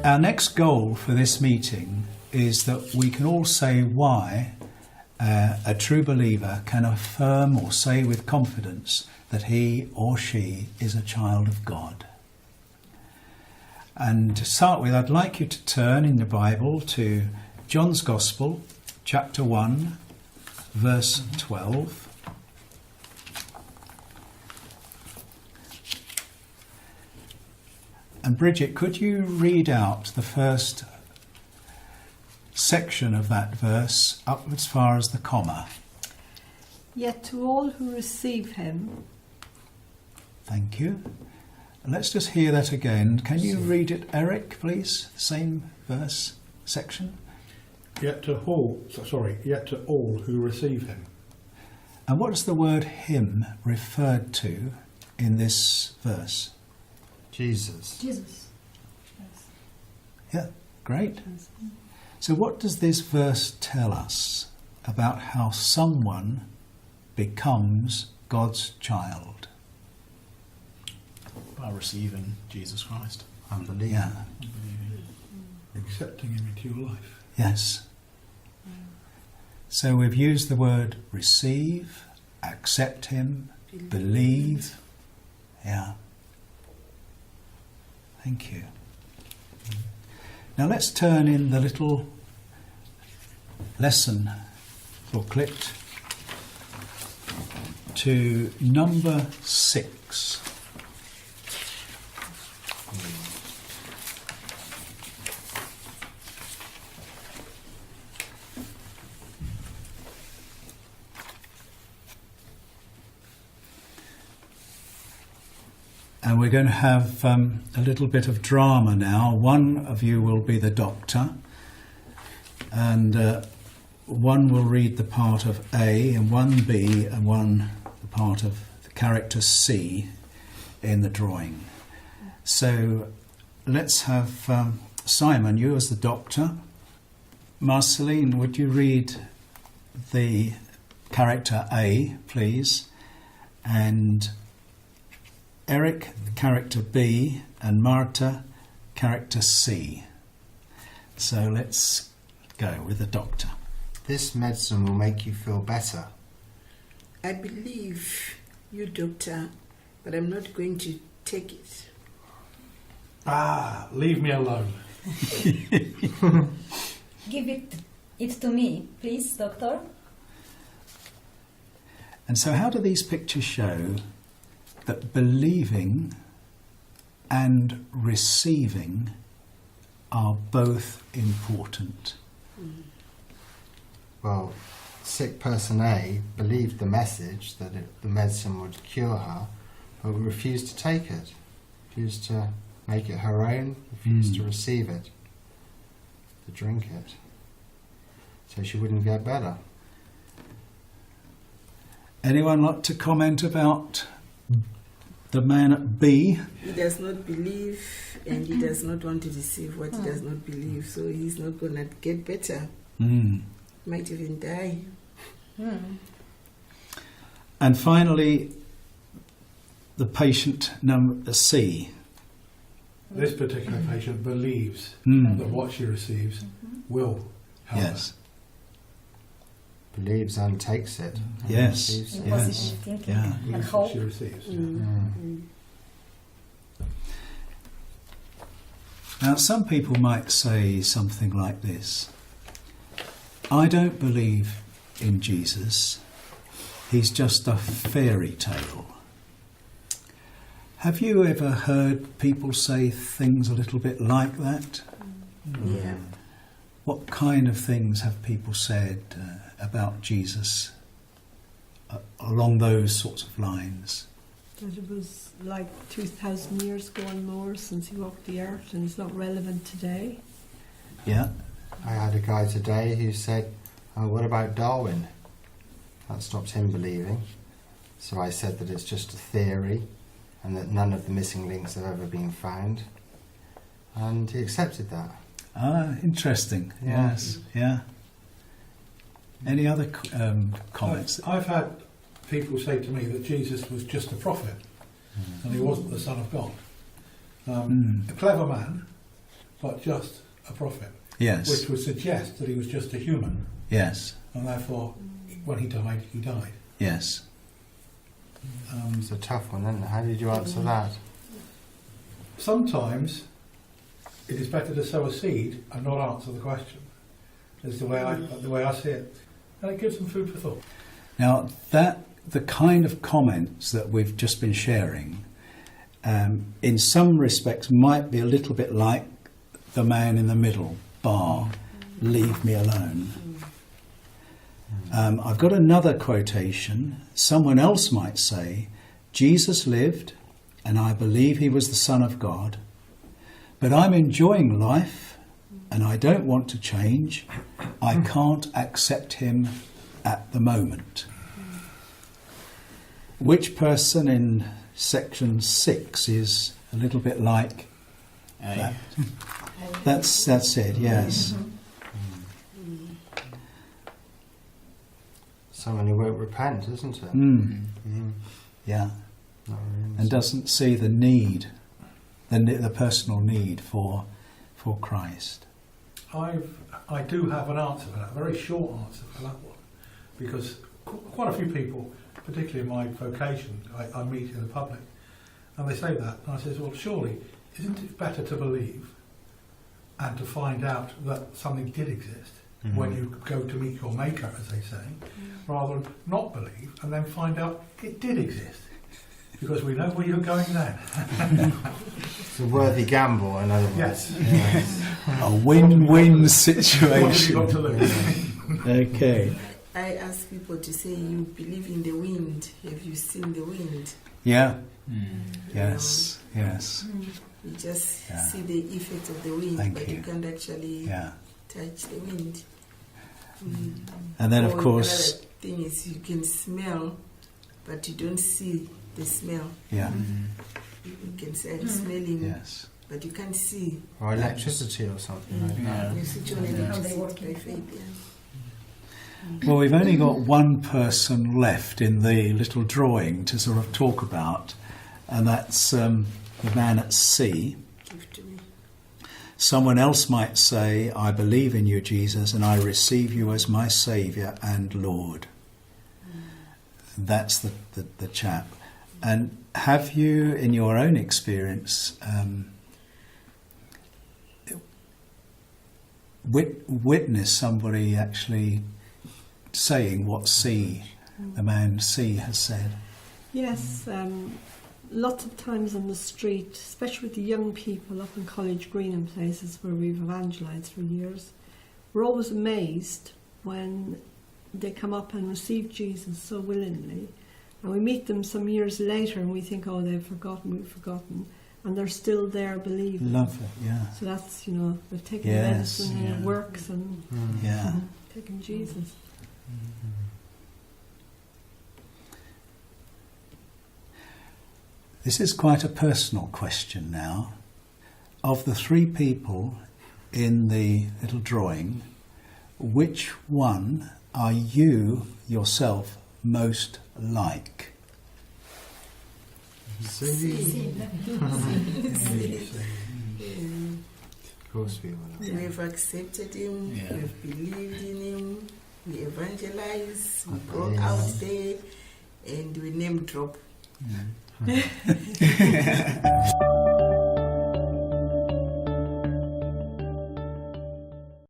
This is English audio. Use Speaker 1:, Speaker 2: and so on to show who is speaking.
Speaker 1: Our next goal for this meeting is that we can all say why a true believer can affirm or say with confidence that he or she is a child of God. And to start with, I'd like you to turn in the Bible to John's Gospel, chapter 1, verse 12. And Bridget, could you read out the first section of that verse up as far as the comma?
Speaker 2: Yet to all who receive him.
Speaker 1: Thank you. Let's just hear that again. Can you read it, Eric, please? Same verse section.
Speaker 3: Yet to all who receive him.
Speaker 1: And what is the word him referred to in this verse?
Speaker 4: Jesus.
Speaker 2: Jesus. Yes.
Speaker 1: Yeah, great. So what does this verse tell us about how someone becomes God's child?
Speaker 5: By receiving Jesus Christ.
Speaker 4: Unbelieving.
Speaker 1: Yeah.
Speaker 3: Accepting him into your life.
Speaker 1: Yes. So we've used the word receive, accept him, believe. Yeah. Thank you. Now let's turn in the little lesson booklet to number 6. And we're going to have a little bit of drama now. One of you will be the doctor, and one will read the part of A, and one B, and one the part of the character C in the drawing. So let's have Simon, you as the doctor. Marceline, would you read the character A, please? And Eric, character B, and Marta, character C. So let's go with the doctor.
Speaker 4: This medicine will make you feel better.
Speaker 6: I believe you, doctor, but I'm not going to take it.
Speaker 3: Leave me alone.
Speaker 7: Give it to me, please, doctor.
Speaker 1: And so how do these pictures show that believing and receiving are both important?
Speaker 4: Well, sick person A believed the message that the medicine would cure her, but refused to take it, refused to make it her own, refused to receive it, to drink it, so she wouldn't get better.
Speaker 1: Anyone like to comment about the man at B?
Speaker 6: He does not believe and he does not want to receive what he does not believe, so he's not going to get better. Might even die.
Speaker 1: And finally, the patient number C.
Speaker 3: This particular patient believes that what she receives will help
Speaker 1: Yes.
Speaker 4: Believes and takes it. And
Speaker 1: Yes.
Speaker 4: receives it.
Speaker 7: Positive
Speaker 1: Yes.
Speaker 7: thinking
Speaker 1: Yeah.
Speaker 7: and
Speaker 3: Believes
Speaker 7: hope.
Speaker 3: what she receives.
Speaker 1: Now, some people might say something like this: I don't believe in Jesus. He's just a fairy tale. Have you ever heard people say things a little bit like that?
Speaker 6: Yeah.
Speaker 1: What kind of things have people said about Jesus along those sorts of lines?
Speaker 2: That it was like 2,000 years ago and more since he walked the earth and he's not relevant today.
Speaker 1: Yeah.
Speaker 4: I had a guy today who said, "Oh, what about Darwin?" That stopped him believing. So I said that it's just a theory and that none of the missing links have ever been found. And he accepted that.
Speaker 1: Interesting.
Speaker 4: Yeah.
Speaker 1: Yes. Yeah. Any other comments?
Speaker 3: I've had people say to me that Jesus was just a prophet and he wasn't the Son of God. A clever man, but just a prophet,
Speaker 1: Yes.
Speaker 3: which would suggest that he was just a human,
Speaker 1: Yes.
Speaker 3: and therefore, when he died, he died.
Speaker 1: Yes.
Speaker 4: It's a tough one, isn't it? How did you answer that?
Speaker 3: Sometimes it is better to sow a seed and not answer the question. Is the way I see it, and it gives them food for thought.
Speaker 1: Now, the kind of comments that we've just been sharing, in some respects, might be a little bit like the man in the middle, bar, leave me alone. I've got another quotation. Someone else might say, Jesus lived, and I believe he was the Son of God, but I'm enjoying life, and I don't want to change. I can't accept him at the moment. Which person in section 6 is a little bit like that? That's it, yes.
Speaker 4: Someone who won't repent, isn't it?
Speaker 1: Yeah.
Speaker 4: Not really.
Speaker 1: And doesn't see the need, the personal need for Christ.
Speaker 3: I do have an answer for that, a very short answer for that one, because quite a few people, particularly in my vocation, I meet in the public, and they say that, and I says, well, surely, isn't it better to believe and to find out that something did exist when you go to meet your maker, as they say, rather than not believe and then find out it did exist? Because we know where you're going then.
Speaker 4: It's a worthy gamble, in other words.
Speaker 3: Yes.
Speaker 1: A win-win
Speaker 3: What have you
Speaker 1: situation.
Speaker 3: got to lose?
Speaker 1: Okay.
Speaker 6: I ask people to say, you believe in the wind. Have you seen the wind?
Speaker 1: Yeah. Yes. Yes.
Speaker 6: You just
Speaker 1: Yeah.
Speaker 6: see the effect of the wind,
Speaker 1: Thank
Speaker 6: but
Speaker 1: you.
Speaker 6: you can't actually
Speaker 1: Yeah.
Speaker 6: touch the wind.
Speaker 1: And then, of
Speaker 6: Or
Speaker 1: course,
Speaker 6: another thing is you can smell, but you don't see the smell.
Speaker 1: yeah.
Speaker 6: You can say I'm smelling,
Speaker 1: Yes.
Speaker 6: but you can't see.
Speaker 4: Or electricity or something like that.
Speaker 6: You switch on
Speaker 7: How they
Speaker 6: electricity
Speaker 7: work.
Speaker 6: by faith. Yeah.
Speaker 1: Well, we've only got one person left in the little drawing to sort of talk about, and that's the man at sea.
Speaker 6: Give to me.
Speaker 1: Someone else might say, I believe in you, Jesus, and I receive you as my Saviour and Lord. That's the chap. And have you, in your own experience, witnessed somebody actually saying what the man C has said?
Speaker 2: Yes, lots of times on the street, especially with the young people up in College Green and places where we've evangelised for years, we're always amazed when they come up and receive Jesus so willingly, and we meet them some years later and we think, oh, we've forgotten, and they're still there believing.
Speaker 1: Love it, yeah.
Speaker 2: So that's, they've taken
Speaker 1: Yes,
Speaker 2: medicine and
Speaker 5: yeah.
Speaker 2: it works, and
Speaker 1: Yeah.
Speaker 2: taken Jesus.
Speaker 1: This is quite a personal question now. Of the 3 people in the little drawing, which one are you yourself most like?
Speaker 4: See? Of course we will.
Speaker 6: We have accepted him,
Speaker 5: Yeah.
Speaker 6: we have believed in him, we evangelize, we
Speaker 4: Okay.
Speaker 6: go out there, and we name drop.
Speaker 5: Mm.